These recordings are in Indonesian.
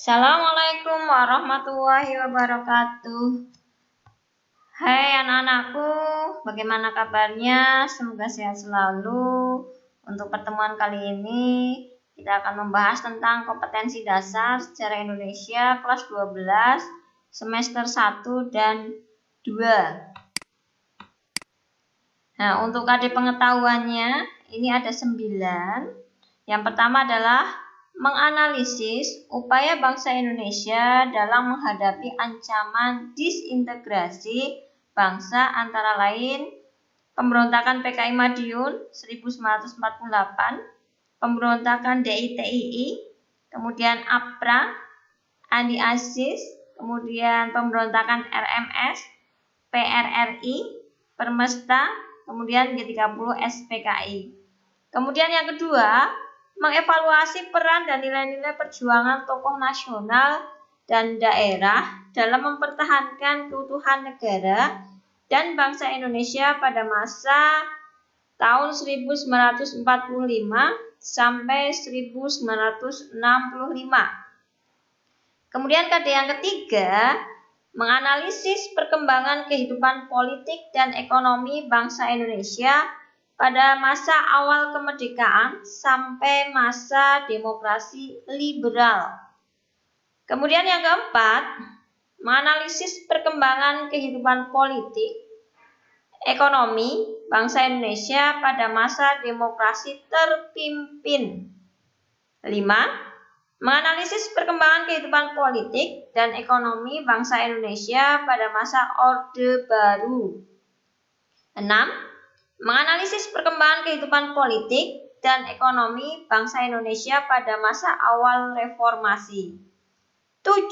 Assalamualaikum warahmatullahi wabarakatuh. Hai anak-anakku, bagaimana kabarnya? Semoga sehat selalu. Untuk pertemuan kali ini, kita akan membahas tentang kompetensi dasar sejarah Indonesia kelas 12, semester 1 dan 2. Nah, untuk adik pengetahuannya, ini ada 9. Yang pertama adalah menganalisis upaya bangsa Indonesia dalam menghadapi ancaman disintegrasi bangsa antara lain pemberontakan PKI Madiun 1948, pemberontakan DITII, kemudian APRA, Andi Aziz, kemudian pemberontakan RMS, PRRI, Permesta, kemudian G30 SPKI. Kemudian yang kedua, mengevaluasi peran dan nilai-nilai perjuangan tokoh nasional dan daerah dalam mempertahankan keutuhan negara dan bangsa Indonesia pada masa tahun 1945 sampai 1965. Kemudian yang ketiga, menganalisis perkembangan kehidupan politik dan ekonomi bangsa Indonesia pada masa awal kemerdekaan sampai masa demokrasi liberal. Kemudian yang keempat, menganalisis perkembangan kehidupan politik, ekonomi bangsa Indonesia pada masa demokrasi terpimpin. 5. Menganalisis perkembangan kehidupan politik dan ekonomi bangsa Indonesia pada masa Orde Baru. 6. Menganalisis perkembangan kehidupan politik dan ekonomi bangsa Indonesia pada masa awal reformasi. 7.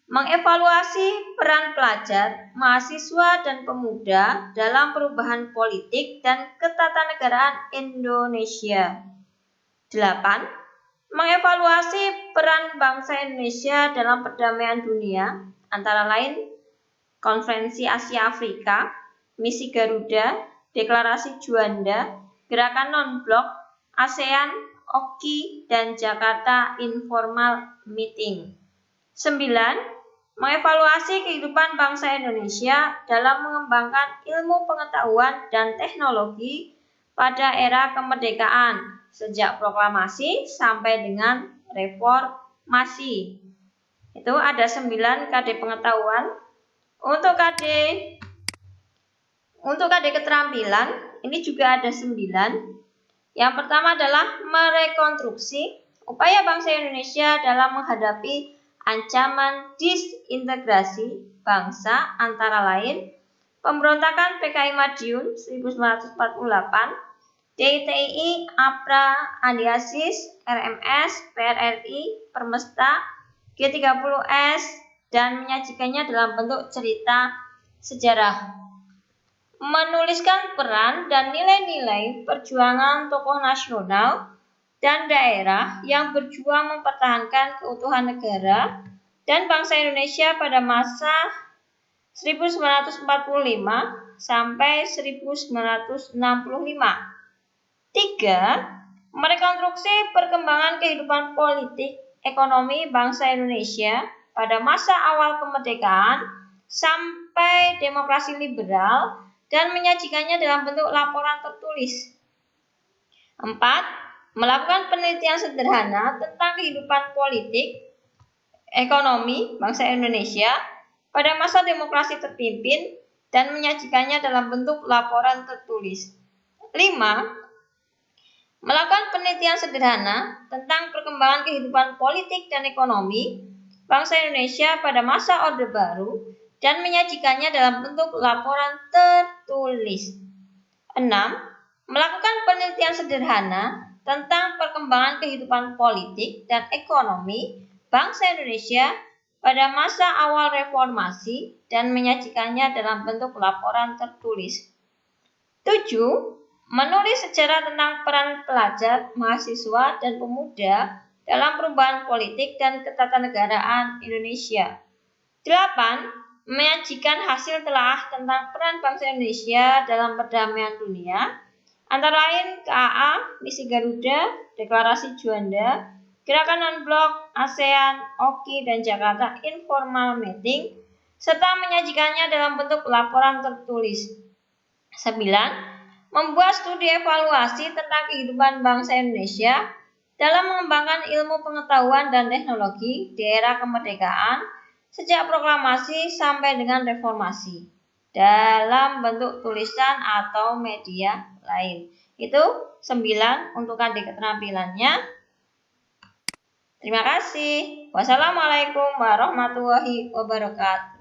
Mengevaluasi peran pelajar, mahasiswa, dan pemuda dalam perubahan politik dan ketatanegaraan Indonesia. 8. Mengevaluasi peran bangsa Indonesia dalam perdamaian dunia, antara lain Konferensi Asia Afrika, Misi Garuda, Deklarasi Juanda, Gerakan Non-Blok, ASEAN, OKI, dan Jakarta Informal Meeting. 9. Mengevaluasi kehidupan bangsa Indonesia dalam mengembangkan ilmu pengetahuan dan teknologi pada era kemerdekaan, sejak proklamasi sampai dengan reformasi. Itu ada 9 KD pengetahuan. Untuk KD keterampilan, ini juga ada 9. Yang pertama adalah merekonstruksi upaya bangsa Indonesia dalam menghadapi ancaman disintegrasi bangsa antara lain pemberontakan PKI Madiun 1948, DITII, APRA, Andi Aziz, RMS, PRRI, Permesta, G30S, dan menyajikannya dalam bentuk cerita sejarah. Menuliskan peran dan nilai-nilai perjuangan tokoh nasional dan daerah yang berjuang mempertahankan keutuhan negara dan bangsa Indonesia pada masa 1945 sampai 1965. 3. Merekonstruksi perkembangan kehidupan politik, ekonomi bangsa Indonesia pada masa awal kemerdekaan sampai demokrasi liberal dan menyajikannya dalam bentuk laporan tertulis. 4. Melakukan penelitian sederhana tentang kehidupan politik, ekonomi bangsa Indonesia pada masa demokrasi terpimpin dan menyajikannya dalam bentuk laporan tertulis. 5. Melakukan penelitian sederhana tentang perkembangan kehidupan politik dan ekonomi bangsa Indonesia pada masa Orde Baru dan menyajikannya dalam bentuk laporan tertulis. 6. Melakukan penelitian sederhana tentang perkembangan kehidupan politik dan ekonomi bangsa Indonesia pada masa awal reformasi dan menyajikannya dalam bentuk laporan tertulis. 7. Menulis sejarah tentang peran pelajar, mahasiswa, dan pemuda dalam perubahan politik dan ketatanegaraan Indonesia. 8. Menyajikan hasil telaah tentang peran bangsa Indonesia dalam perdamaian dunia, antara lain KAA, Misi Garuda, Deklarasi Juanda, Gerakan Non-Blok, ASEAN, OKI, dan Jakarta Informal Meeting, serta menyajikannya dalam bentuk laporan tertulis. 9. Membuat studi evaluasi tentang kehidupan bangsa Indonesia dalam mengembangkan ilmu pengetahuan dan teknologi di era kemerdekaan sejak proklamasi sampai dengan reformasi dalam bentuk tulisan atau media lain. Itu 9 untuk adik keterampilannya. Terima kasih. Wassalamualaikum warahmatullahi wabarakatuh.